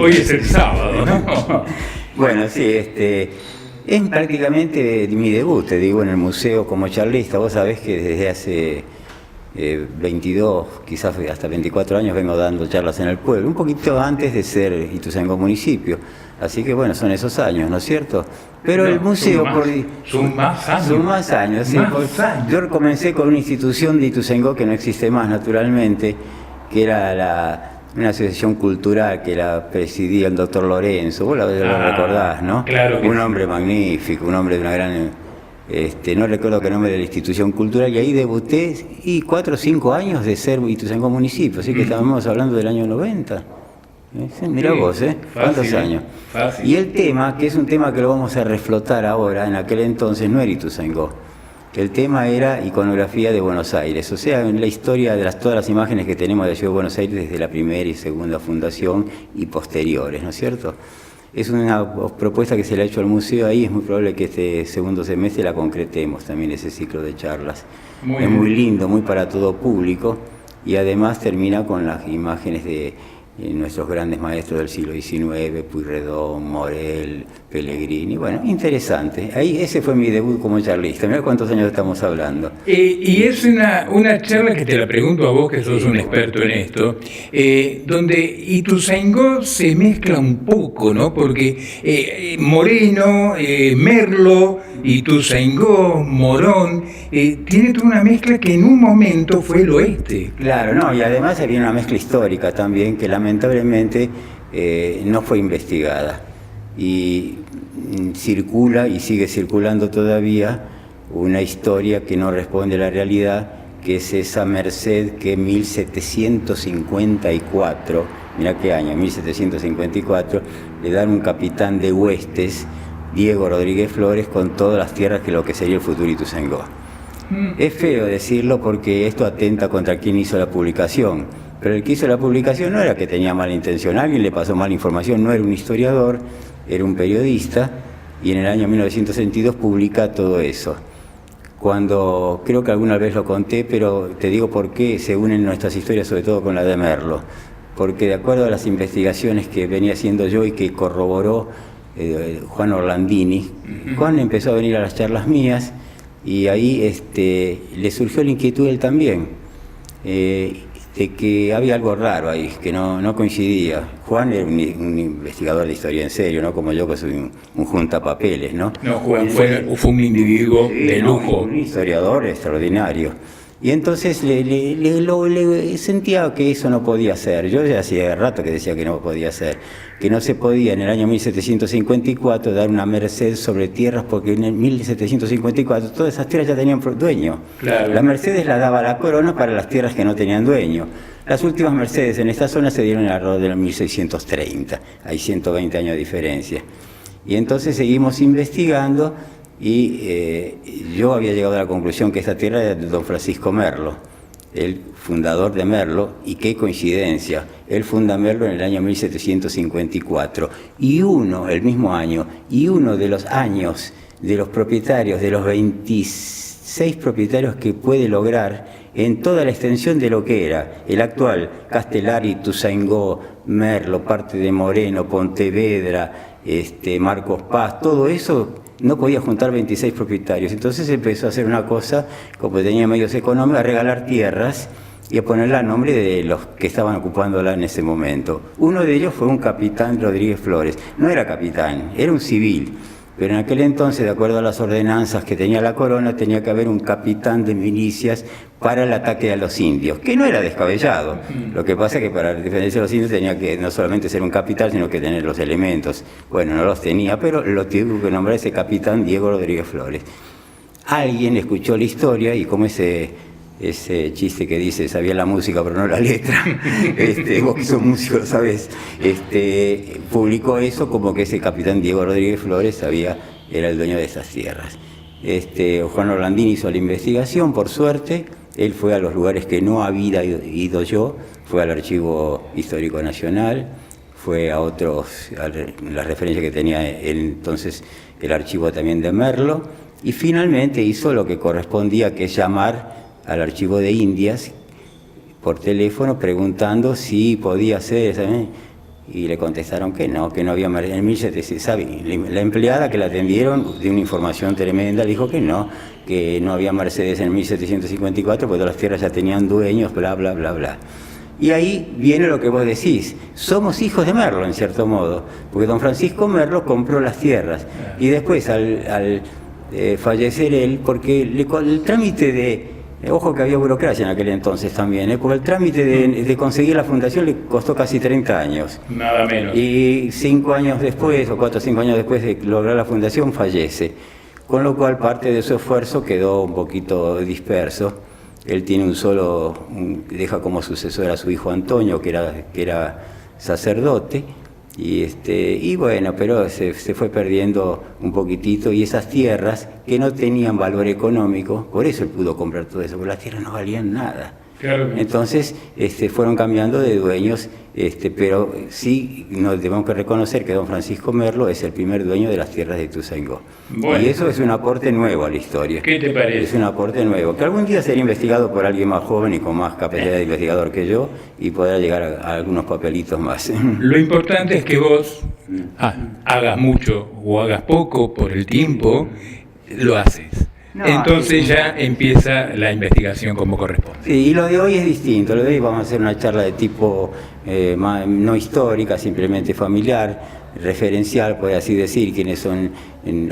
hoy es el sábado, ¿no? Bueno, sí, es prácticamente mi debut, te digo, en el museo como charlista. Vos sabés que desde hace 22, quizás hasta 24 años vengo dando charlas en el pueblo, un poquito antes de ser Ituzaingó municipio. Así que bueno, son esos años, ¿no es cierto? Pero no, el museo... Son más años. Son más años, sí. Yo comencé con una institución de Ituzaingó que no existe más, naturalmente, que era una asociación cultural que la presidía el doctor Lorenzo. Vos lo recordás, ¿no? Claro que un hombre magnífico, un hombre de una gran... no recuerdo qué nombre de la institución cultural, y ahí debuté, y 4 o 5 años de ser Ituzaingó municipio, así que estábamos hablando del año 90. Mirá vos, ¿cuántos años? Fácil. Y el tema, que es un tema que lo vamos a reflotar ahora, en aquel entonces no era Ituzaingó. El tema era iconografía de Buenos Aires, o sea, en la historia de todas las imágenes que tenemos de la ciudad de Buenos Aires desde la primera y segunda fundación y posteriores, ¿no es cierto? Es una propuesta que se le ha hecho al museo ahí, es muy probable que este segundo semestre la concretemos también, ese ciclo de charlas. Es muy lindo, muy para todo público, y además termina con las imágenes de nuestros grandes maestros del siglo XIX, Pueyrredón, Morel, Pellegrini. Bueno, interesante. Ahí ese fue mi debut como charlista. Mirá cuántos años estamos hablando. Y es una charla que te la pregunto a vos, que sos un experto en esto, donde Ituzaingó se mezcla un poco, ¿no? Porque Moreno, Merlo, Ituzaingó, Morón, tiene toda una mezcla que en un momento fue el oeste. Claro, no, y además había una mezcla histórica también que lamentablemente no fue investigada. Y circula y sigue circulando todavía una historia que no responde a la realidad, que es esa Merced que en 1754, mirá qué año, 1754, le dan un capitán de huestes, Diego Rodríguez Flores, con todas las tierras que lo que sería el futuro Ituzaingó. Es feo decirlo porque esto atenta contra quien hizo la publicación, pero el que hizo la publicación no era que tenía mala intención, alguien le pasó mala información, no era un historiador, era un periodista, y en el año 1962 publica todo eso. Cuando, creo que alguna vez lo conté, pero te digo por qué se unen nuestras historias, sobre todo con la de Merlo, porque de acuerdo a las investigaciones que venía haciendo yo y que corroboró Juan Orlandini, Juan empezó a venir a las charlas mías, y ahí le surgió la inquietud él también, de que había algo raro ahí, que no coincidía. Juan era un investigador de historia en serio, no como yo, que soy un juntapapeles, ¿no? No, Juan fue un individuo de lujo. Un historiador extraordinario. Y entonces le sentía que eso no podía ser. Yo ya hacía rato que decía que no podía ser, que no se podía en el año 1754 dar una merced sobre tierras, porque en el 1754 todas esas tierras ya tenían dueño. Claro. La mercedes la daba la corona para las tierras que no tenían dueño. Las últimas mercedes en esta zona se dieron alrededor del 1630, hay 120 años de diferencia. Y entonces seguimos investigando, y yo había llegado a la conclusión que esta tierra era de don Francisco Merlo, el fundador de Merlo, y qué coincidencia, él funda Merlo en el año 1754, y el mismo año, y uno de los años de los propietarios, de los 26 propietarios que puede lograr en toda la extensión de lo que era el actual Castelar, Ituzaingó, Merlo, parte de Moreno, Pontevedra, Marcos Paz, todo eso no podía juntar 26 propietarios. Entonces empezó a hacer una cosa, como tenía medios económicos, a regalar tierras y a ponerla a nombre de los que estaban ocupándola en ese momento. Uno de ellos fue un capitán Rodríguez Flores. No era capitán, era un civil. Pero en aquel entonces, de acuerdo a las ordenanzas que tenía la corona, tenía que haber un capitán de milicias para el ataque a los indios, que no era descabellado. Lo que pasa es que para defenderse de los indios tenía que no solamente ser un capitán, sino que tener los elementos. Bueno, no los tenía, pero lo tuvo que nombrar ese capitán Diego Rodríguez Flores. Alguien escuchó la historia, y como ese chiste que dice, sabía la música pero no la letra, vos que sos músico lo sabés, publicó eso como que ese capitán Diego Rodríguez Flores era el dueño de esas tierras. Juan Orlandini hizo la investigación, por suerte, él fue a los lugares que no había ido yo, fue al Archivo Histórico Nacional, fue a las referencias que tenía entonces el archivo también de Merlo, y finalmente hizo lo que correspondía, que es llamar al archivo de Indias por teléfono preguntando si podía ser, ¿sabes? y le contestaron que no había Mercedes. En 1700, ¿sabe? La empleada que la atendieron, de una información tremenda, le dijo que no había Mercedes en 1754, porque todas las tierras ya tenían dueños, bla, bla, bla, bla. Y ahí viene lo que vos decís, somos hijos de Merlo en cierto modo, porque don Francisco Merlo compró las tierras y después al fallecer él, porque el trámite de... Ojo que había burocracia en aquel entonces también, porque el trámite de conseguir la fundación le costó casi 30 años. Nada menos. Y 5 años después, o 4 o 5 años después de lograr la fundación, fallece. Con lo cual parte de su esfuerzo quedó un poquito disperso. Él tiene deja como sucesor a su hijo Antonio, que era sacerdote. Y bueno, pero se fue perdiendo un poquitito, y esas tierras que no tenían valor económico, por eso él pudo comprar todo eso, porque las tierras no valían nada. Claro. Entonces fueron cambiando de dueños, pero sí nos tenemos que reconocer que don Francisco Merlo es el primer dueño de las tierras de Ituzaingó. Bueno, y eso es un aporte nuevo a la historia. ¿Qué te parece? Es un aporte nuevo, que algún día será investigado por alguien más joven y con más capacidad de investigador que yo, y podrá llegar a algunos papelitos más. Lo importante es que vos hagas mucho o hagas poco por el tiempo, lo haces. No, entonces ya empieza la investigación como corresponde. Sí, y lo de hoy es distinto. Lo de hoy vamos a hacer una charla de tipo no histórica, simplemente familiar, referencial, por así decir, quiénes son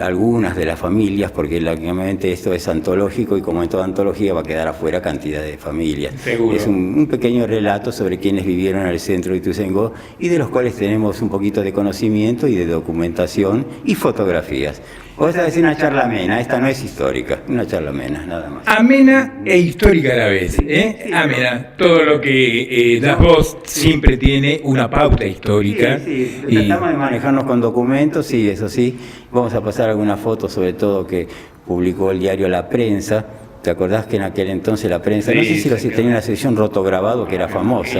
algunas de las familias, porque lógicamente esto es antológico y como en toda antología va a quedar afuera cantidad de familias. Seguro. Es un pequeño relato sobre quienes vivieron en el centro de Ituzaingó y de los cuales tenemos un poquito de conocimiento y de documentación y fotografías. Vos sabés, una charla amena, esta no es histórica, una charla amena, nada más. Amena e histórica a la vez, ¿eh? Amena, todo lo que das vos siempre tiene una pauta histórica. Sí, tratamos de manejarnos con documentos, sí, eso sí. Vamos a pasar algunas fotos, sobre todo que publicó el diario La Prensa. ¿Te acordás que en aquel entonces la prensa, no sé si tenía una sección rotograbado que era famosa?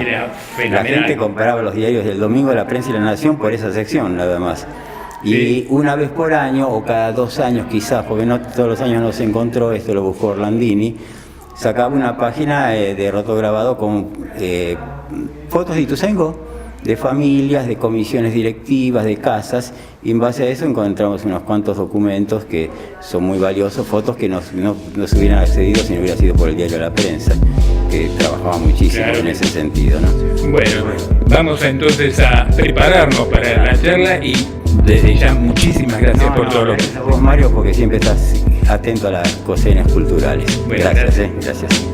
La gente compraba los diarios del Domingo de La Prensa y La Nación por esa sección, nada más. Y una vez por año, o cada 2 años quizás, porque no todos los años no se encontró, esto lo buscó Orlandini, sacaba una página de rotograbado con fotos de Ituzaingó, de familias, de comisiones directivas, de casas, y en base a eso encontramos unos cuantos documentos que son muy valiosos, fotos que no se hubieran accedido si no hubiera sido por el diario La Prensa, que trabajaba muchísimo en ese sentido, ¿no? Bueno, vamos entonces a prepararnos para la charla y desde ya muchísimas gracias por todo lo que... Gracias a vos, Mario, porque siempre estás atento a las cuestiones culturales. Bueno, gracias.